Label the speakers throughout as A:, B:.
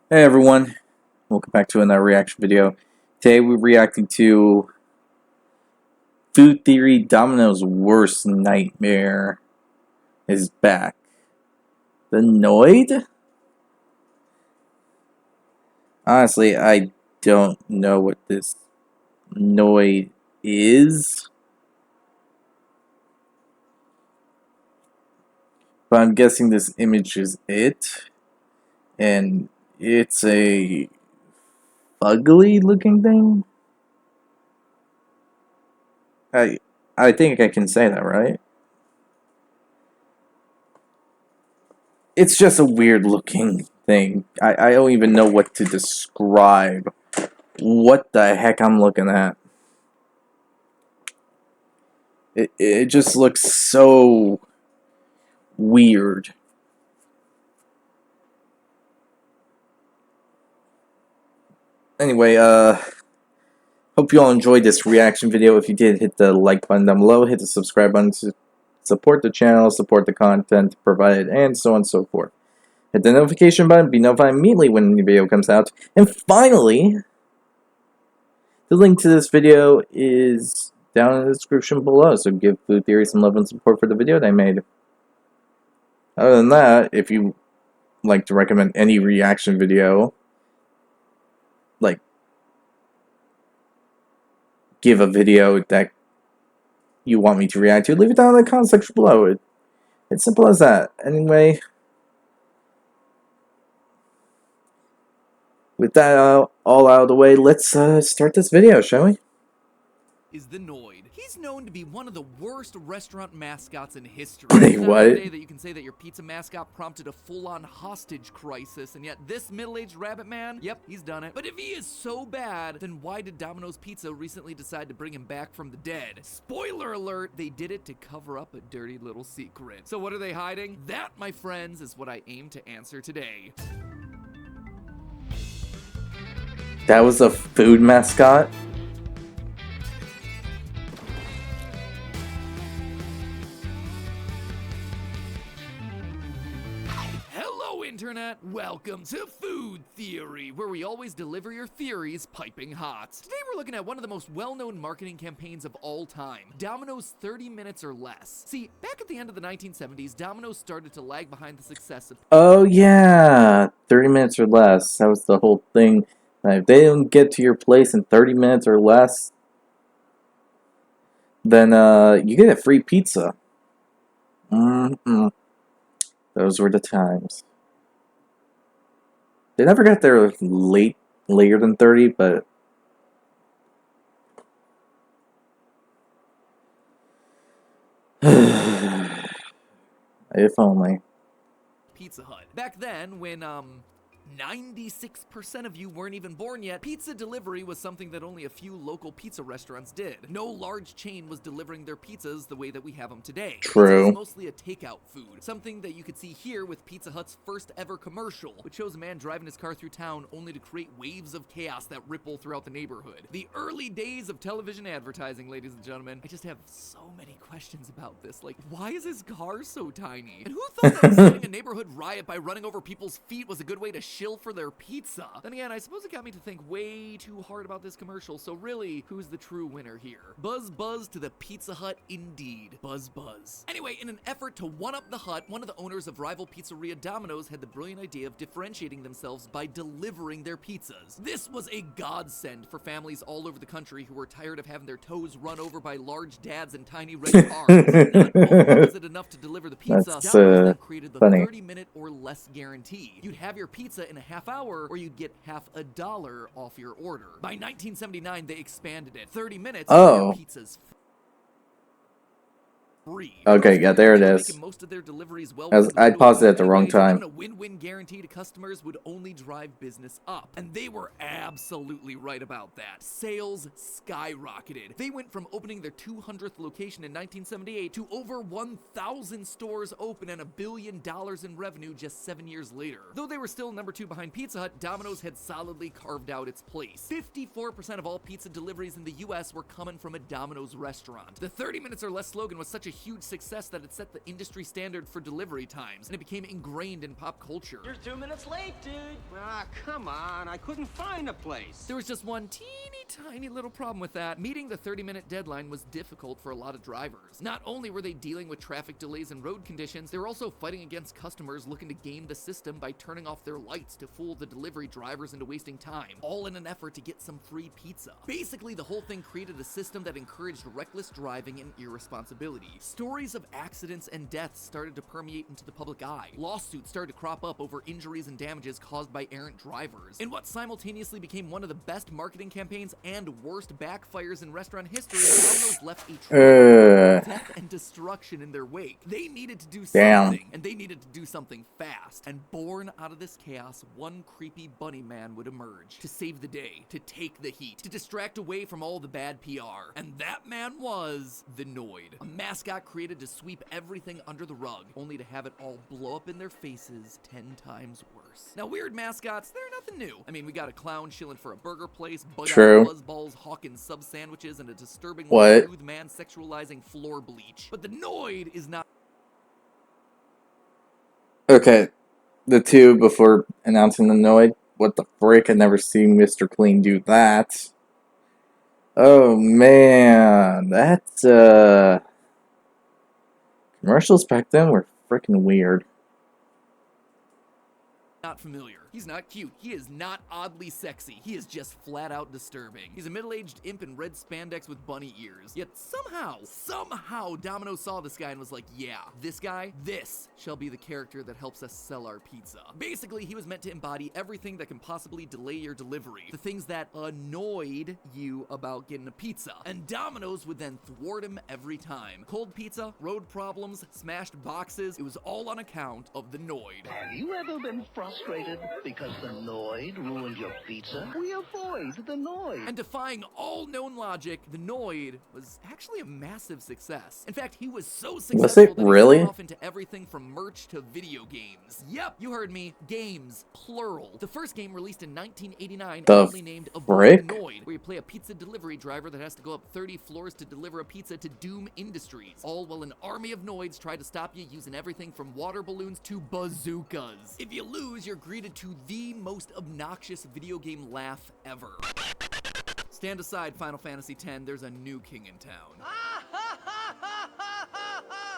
A: Hey everyone, welcome back to another reaction video. Today we're reacting to Food Theory Domino's worst nightmare is back. The Noid? Honestly, I don't know what this Noid is, but I'm guessing this image is it, and it's a ugly looking thing? I I think I can say that, right? It's just a weird looking thing. I don't even know what to describe what the heck I'm looking at. It just looks so weird. Anyway, hope you all enjoyed this reaction video. If you did, hit the like button down below, hit the subscribe button to support the channel, support the content provided, and so on and so forth. Hit the notification button, be notified immediately when the video comes out. And finally, the link to this video is down in the description below, so give Food Theory some love and support for the video they made. Other than that, if you like to recommend any reaction video, like give a video that you want me to react to, leave it down in the comment section below. It's simple as that. Anyway, with that all out of the way, let's start this video, shall we?
B: Is the Noid. He's known to be one of the worst restaurant mascots in history.
A: Wait,
B: It's
A: what?
B: not every day that you can say that your pizza mascot prompted a full-on hostage crisis, and yet this middle-aged rabbit man, yep, he's done it. But if he is so bad, then why did Domino's Pizza recently decide to bring him back from the dead? Spoiler alert, they did it to cover up a dirty little secret. So what are they hiding? That, my friends, is what I aim to answer today.
A: That was a food mascot?
B: Hello, Internet! Welcome to Food Theory, where we always deliver your theories piping hot. Today we're looking at one of the most well-known marketing campaigns of all time, Domino's 30 Minutes or Less. See, back at the end of the 1970s, Domino's started to lag behind the success of...
A: Oh yeah, 30 minutes or less. That was the whole thing. If they don't get to your place in 30 minutes or less, then you get a free pizza. Those were the times. They never got there later than 30, but if only.
B: Pizza Hut. Back then, when, 96% of you weren't even born yet, pizza delivery was something that only a few local pizza restaurants did. No large chain was delivering their pizzas the way that we have them today.
A: True.
B: Pizza was mostly a takeout food, something that you could see here with Pizza Hut's first ever commercial, which shows a man driving his car through town only to create waves of chaos that ripple throughout the neighborhood. The early days of television advertising, ladies and gentlemen. I just have so many questions about this. Like, why is his car so tiny? And who thought that starting a neighborhood riot by running over people's feet was a good way to shill for their pizza? Then again, I suppose it got me to think way too hard about this commercial, so really, who's the true winner here? Buzz buzz to the Pizza Hut indeed. Buzz buzz. Anyway, in an effort to one-up the Hut, one of the owners of rival pizzeria Domino's had the brilliant idea of differentiating themselves by delivering their pizzas. This was a godsend for families all over the country who were tired of having their toes run over by large dads in tiny red cars. Not only was it enough to deliver the pizza,
A: That's,
B: Domino's then created the
A: funny.
B: 30-minute or less guarantee. You'd have your pizza in a half hour, or you'd get $50 off your order. By 1979, they expanded it. 30 minutes,
A: Oh.
B: your pizza's free.
A: Okay, yeah, there it is.
B: Most of their deliveries well
A: I paused it at the wrong time.
B: Having a win-win guarantee to customers would only drive business up. And they were absolutely right about that. Sales skyrocketed. They went from opening their 200th location in 1978 to over 1,000 stores open and $1 billion in revenue just 7 years later. Though they were still number 2 behind Pizza Hut, Domino's had solidly carved out its place. 54% of all pizza deliveries in the US were coming from a Domino's restaurant. The 30 minutes or less slogan was such a huge success that it set the industry standard for delivery times, and it became ingrained in pop culture.
C: You're 2 minutes late, dude.
D: Ah, come on. I couldn't find a place.
B: There was just one teeny tiny little problem with that. Meeting the 30-minute deadline was difficult for a lot of drivers. Not only were they dealing with traffic delays and road conditions, they were also fighting against customers looking to game the system by turning off their lights to fool the delivery drivers into wasting time, all in an effort to get some free pizza. Basically, the whole thing created a system that encouraged reckless driving and irresponsibility. Stories of accidents and deaths started to permeate into the public eye. Lawsuits started to crop up over injuries and damages caused by errant drivers. In what simultaneously became one of the best marketing campaigns and worst backfires in restaurant history, Domino's left a trail of death and destruction in their wake. They needed to do something, and they needed to do something fast. And born out of this chaos, one creepy bunny man would emerge to save the day, to take the heat, to distract away from all the bad PR. And that man was the Noid, a mascot created to sweep everything under the rug, only to have it all blow up in their faces 10 times worse. Now, weird mascots, they're nothing new. I mean, we got a clown shilling for a burger place, bug-eyed buzzballs hawking sub sandwiches, and a disturbing smooth man sexualizing floor bleach. But the Noid is not.
A: Okay, the two before announcing the Noid. What the frick? I've never seen Mr. Clean do that. Oh man, that's commercials back then were freaking weird.
B: Not familiar. He's not cute. He is not oddly sexy. He is just flat out disturbing. He's a middle-aged imp in red spandex with bunny ears. Yet somehow, Domino saw this guy and was like, yeah, this guy, this shall be the character that helps us sell our pizza. Basically, he was meant to embody everything that can possibly delay your delivery. The things that annoyed you about getting a pizza. And Domino's would then thwart him every time. Cold pizza, road problems, smashed boxes. It was all on account of the Noid.
E: Have you ever been frustrated because the Noid ruined your pizza? We avoid the Noid.
B: And defying all known logic, the Noid was actually a massive success. In fact, he was so successful that he went off into everything from merch to video games. Yep, you heard me. Games, plural. The first game released in 1989, only named Avoid the Noid, where you play a pizza delivery driver that has to go up 30 floors to deliver a pizza to Doom Industries, all while an army of Noids try to stop you using everything from water balloons to bazookas. If you lose, you're greeted to the most obnoxious video game laugh ever. Stand aside, Final Fantasy X, there's a new king in town.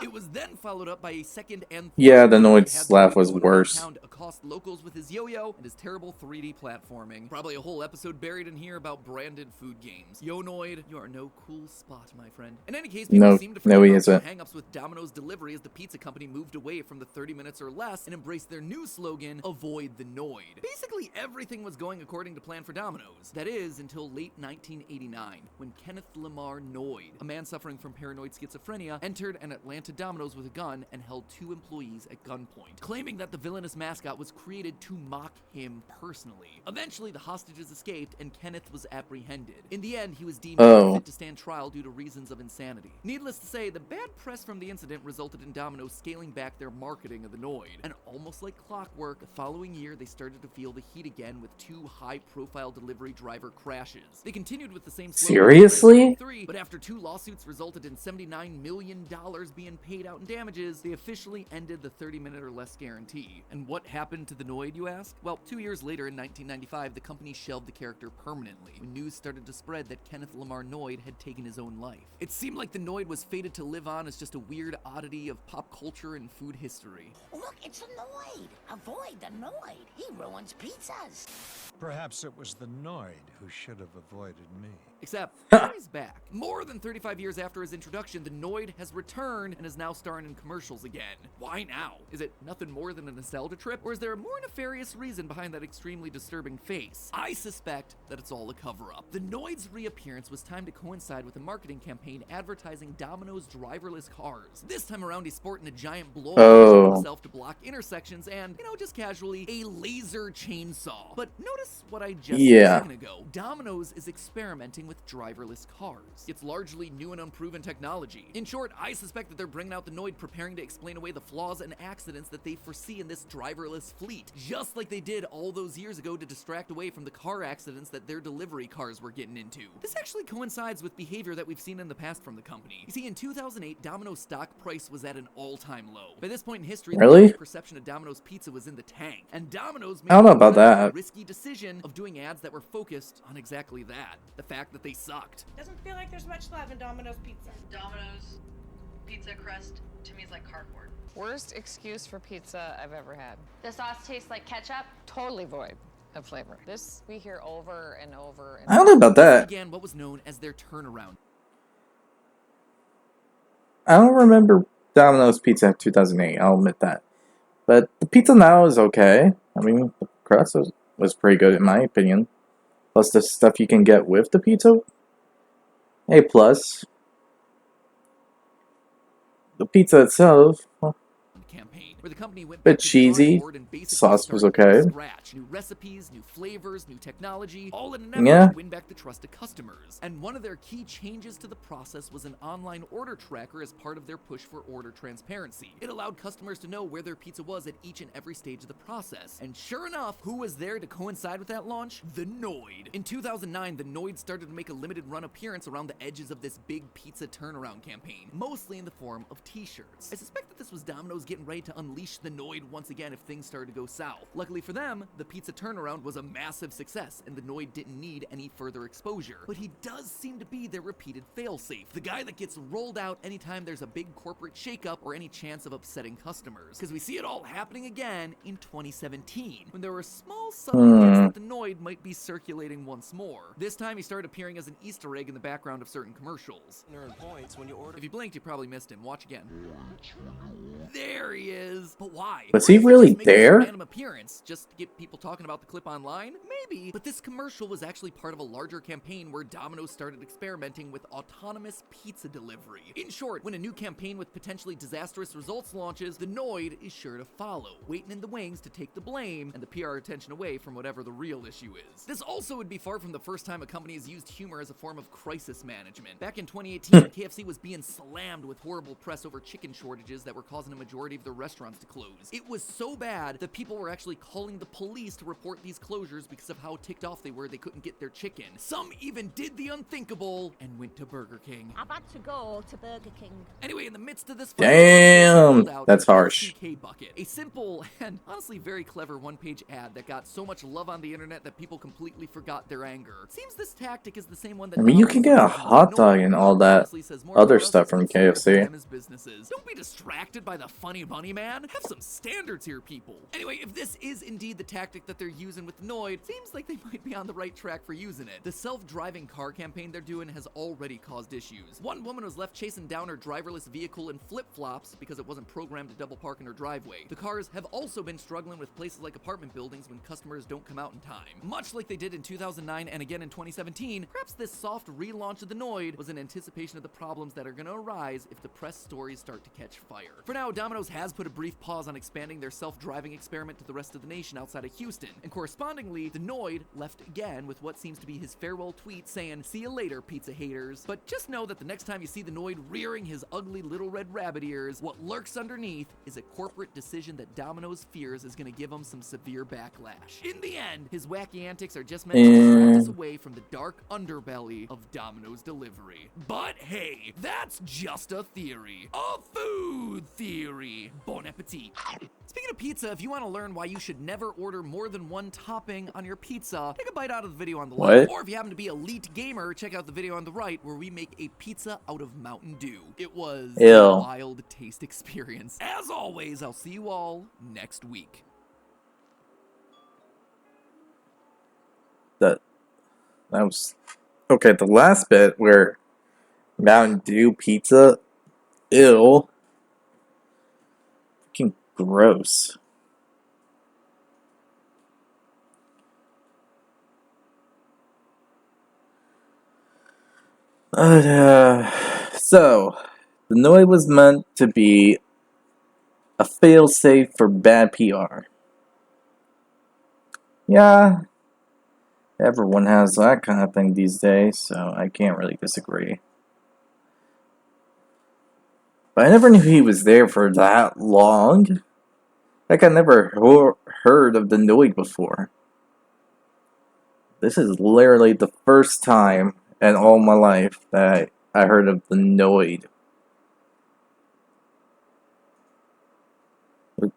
B: It was then followed up by a second and third.
A: The Noid's laugh was worse.
B: To accost locals with his yo-yo and his terrible 3D platforming. Probably a whole episode buried in here about branded food games. Yo Noid, you are no cool spot, my friend. In any case, people seem to forget about hang-ups with Domino's delivery as the pizza company moved away from the 30 minutes or less and embraced their new slogan, Avoid the Noid. Basically, everything was going according to plan for Domino's. That is, until late 1989, when Kenneth Lamar Noid, a man suffering from paranoid schizophrenia, entered an Atlanta Domino's with a gun and held 2 employees at gunpoint, claiming that the villainous mascot was created to mock him personally. Eventually, the hostages escaped and Kenneth was apprehended. In the end, he was deemed unfit to stand trial due to reasons of insanity. Needless to say, the bad press from the incident resulted in Domino's scaling back their marketing of the Noid. And almost like clockwork, the following year, they started to feel the heat again with 2 high-profile delivery driver crashes. They continued with the same slogan. Seriously? But after 2 lawsuits resulted in $79 million being paid out in damages, they officially ended the 30-minute or less guarantee. And what happened to the Noid, you ask? Well, 2 years later in 1995, the company shelved the character permanently, when news started to spread that Kenneth Lamar Noid had taken his own life. It seemed like the Noid was fated to live on as just a weird oddity of pop culture and food history.
F: Look, it's a Noid. Avoid the Noid. He ruins pizzas.
G: Perhaps it was the Noid who should have avoided me.
B: Except, he's back. More than 35 years after his introduction, the Noid has returned and is now starring in commercials again. Why now? Is it nothing more than a nostalgia trip, or is there a more nefarious reason behind that extremely disturbing face? I suspect that it's all a cover-up. The Noid's reappearance was timed to coincide with a marketing campaign advertising Domino's driverless cars. This time around, he's sporting a giant blow himself to block intersections and, just casually, a laser chainsaw. But notice guess what I just said a
A: Yeah.
B: second ago. Domino's is experimenting with driverless cars. It's largely new and unproven technology. In short, I suspect that they're bringing out the Noid, preparing to explain away the flaws and accidents that they foresee in this driverless fleet, just like they did all those years ago to distract away from the car accidents that their delivery cars were getting into. This actually coincides with behavior that we've seen in the past from the company. You see, in 2008, Domino's stock price was at an all-time low. By this point in history,
A: Really?
B: the perception of Domino's pizza was in the tank, and Domino's made
A: I don't know about
B: the
A: that.
B: risky decision of doing ads that were focused on exactly that, the fact that they sucked.
C: Doesn't feel like there's much love in Domino's pizza.
H: Domino's pizza crust to me is like cardboard.
I: Worst excuse for pizza I've ever had.
J: The sauce tastes like ketchup.
I: Totally void of flavor. This we hear over and over and
A: I don't know about that.
B: Began what was known as their turnaround.
A: I don't remember Domino's pizza in 2008. I'll admit that. But the pizza now is okay. I mean, the crust was pretty good in my opinion. Plus the stuff you can get with the pizza. A plus. The pizza itself, well,
B: Campaign, where the company went
A: bit
B: back to the
A: cheesy.
B: drawing board and basically
A: Sauce was
B: started from
A: okay.
B: scratch. New recipes, new flavors, new technology, all in an effort
A: Yeah.
B: to win back the trust of customers. And one of their key changes to the process was an online order tracker as part of their push for order transparency. It allowed customers to know where their pizza was at each and every stage of the process. And sure enough, who was there to coincide with that launch? The Noid. In 2009, the Noid started to make a limited run appearance around the edges of this big pizza turnaround campaign, mostly in the form of t-shirts. I suspect that this was Domino's getting ready to unleash the Noid once again if things started to go south. Luckily for them, the pizza turnaround was a massive success, and the Noid didn't need any further exposure. But he does seem to be their repeated failsafe, the guy that gets rolled out anytime there's a big corporate shakeup or any chance of upsetting customers. Because we see it all happening again in 2017, when there were small subtle hints that the Noid might be circulating once more. This time he started appearing as an Easter egg in the background of certain commercials.
D: Earn points when you order.
B: If you blinked, you probably missed him. Watch again. There he is. But why?
A: Was he
B: Why
A: really
B: just make this
A: there?
B: random appearance just to get people talking about the clip online? Maybe. But this commercial was actually part of a larger campaign where Domino's started experimenting with autonomous pizza delivery. In short, when a new campaign with potentially disastrous results launches, the Noid is sure to follow, waiting in the wings to take the blame and the PR attention away from whatever the real issue is. This also would be far from the first time a company has used humor as a form of crisis management. Back in 2018, KFC was being slammed with horrible press over chicken shortages that were causing a majority of their restaurants to close. It was so bad that people were actually calling the police to report these closures because of how ticked off they were they couldn't get their chicken. Some even did the unthinkable and went to Burger King.
F: I've had to go to Burger King.
B: Anyway, in the midst of this
A: Damn, that's harsh.
B: CK Bucket, a simple and honestly very clever one-page ad that got so much love on the internet that people completely forgot their anger. Seems this tactic is the same one that
A: I mean, you can get a hot dog and all that other stuff from KFC.
B: Businesses. Don't be distracted by the funny bunny man. Have some standards here, people. Anyway, if this is indeed the tactic that they're using with Noid, seems like they might be on the right track for using it. The self-driving car campaign they're doing has already caused issues. One woman was left chasing down her driverless vehicle in flip-flops because it wasn't programmed to double park in her driveway. The cars have also been struggling with places like apartment buildings when customers don't come out in time. Much like they did in 2009 and again in 2017, perhaps this soft relaunch of the Noid was in anticipation of the problems that are going to arise if the press stories start to catch fire. For now, Domino's has put a brief pause on expanding their self-driving experiment to the rest of the nation outside of Houston, and correspondingly, the Noid left again with what seems to be his farewell tweet saying, "See you later, pizza haters." But just know that the next time you see the Noid rearing his ugly little red rabbit ears, what lurks underneath is a corporate decision that Domino's fears is going to give him some severe backlash. In the end, his wacky antics are just meant to distract us away from the dark underbelly of Domino's delivery. But hey, that's just a theory. A food theory. Bon appetit. Speaking of pizza, if you want to learn why you should never order more than one topping on your pizza, take a bite out of the video on the left. Or if you happen to be elite gamer, check out the video on the right where we make a pizza out of Mountain Dew. It was a wild taste experience. As always, I'll see you all next week.
A: That was okay. The last bit where Mountain Dew pizza, ew, fucking gross. So the Noid was meant to be a failsafe for bad PR. Yeah, Everyone has that kind of thing these days, so I can't really disagree. But I never knew he was there for that long. Like, I never heard of the Noid before. This is literally the first time in all my life that I heard of the Noid. The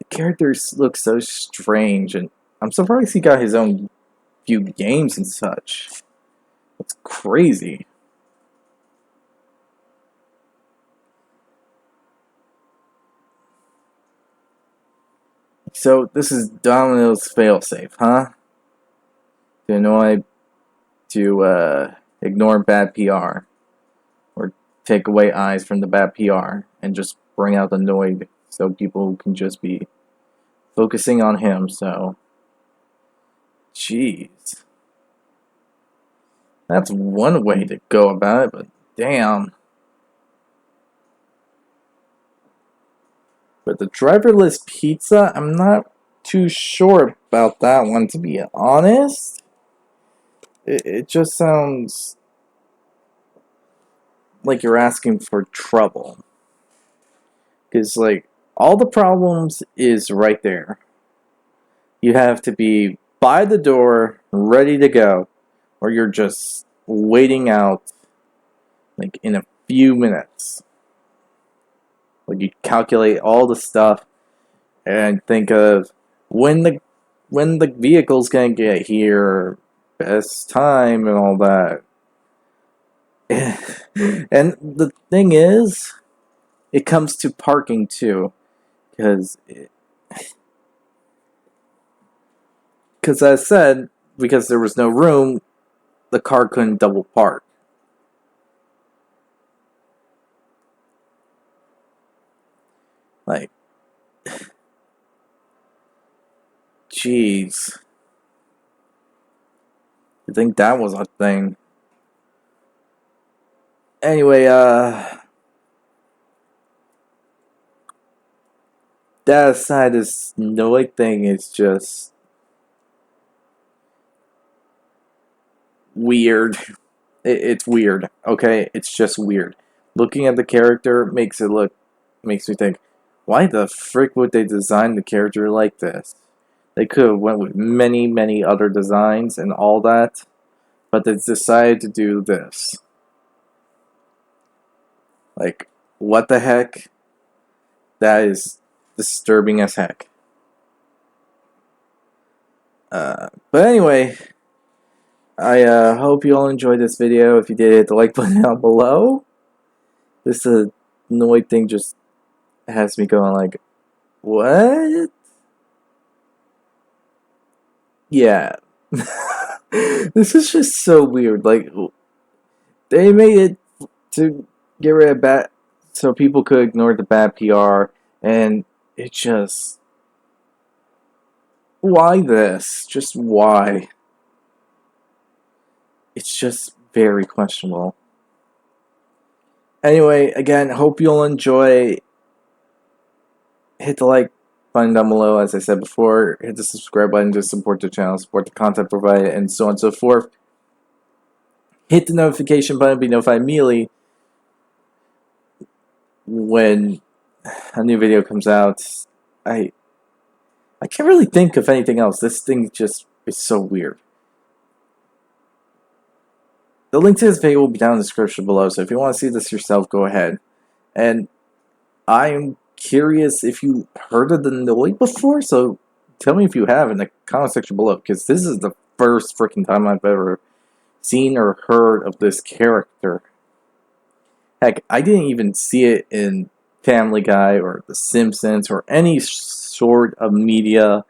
A: characters look so strange, and I'm surprised he got his own few games and such. It's crazy. So this is Domino's failsafe, huh? To ignore bad PR, or take away eyes from the bad PR, and just bring out the Noid so people can just be focusing on him. So, jeez, that's one way to go about it, but damn. But the driverless pizza, I'm not too sure about that one, to be honest. It just sounds like you're asking for trouble. Because, like, all the problems is right there. You have to be by the door, ready to go, or you're just waiting out, like, in a few minutes. Like, you calculate all the stuff and think of when the vehicle's gonna get here, best time, and all that. And the thing is, it comes to parking too, because as I said, because there was no room, the car couldn't double park. Like, jeez. I think that was a thing. Anyway, that aside, this Noid thing is just weird. It's weird, okay? It's just weird. Looking at the character makes me think, why the frick would they design the character like this? They could have went with many, many other designs and all that, but they decided to do this. Like, what the heck? That is disturbing as heck. But anyway, I hope you all enjoyed this video. If you did, hit the like button down below. This Noid thing just has me going like, what? Yeah. This is just so weird. Like, they made it to get rid of bad, so people could ignore the bad PR, and it just, why this? Just why? It's just very questionable. Anyway, again, hope you'll enjoy. Hit the like button down below, as I said before. Hit the subscribe button to support the channel, support the content provided, and so on and so forth. Hit the notification button, be notified immediately when a new video comes out. I can't really think of anything else. This thing just is so weird. The link to this video will be down in the description below, so if you want to see this yourself, go ahead. And I'm curious if you heard of the Noid before, so tell me if you have in the comment section below, because this is the first freaking time I've ever seen or heard of this character. Heck, I didn't even see it in Family Guy or The Simpsons or any sort of media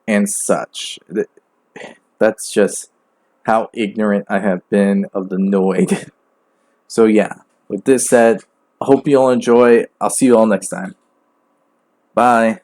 A: and such. That's just how ignorant I have been of the Noid. So yeah, with this said, I hope you all enjoy. I'll see you all next time. Bye.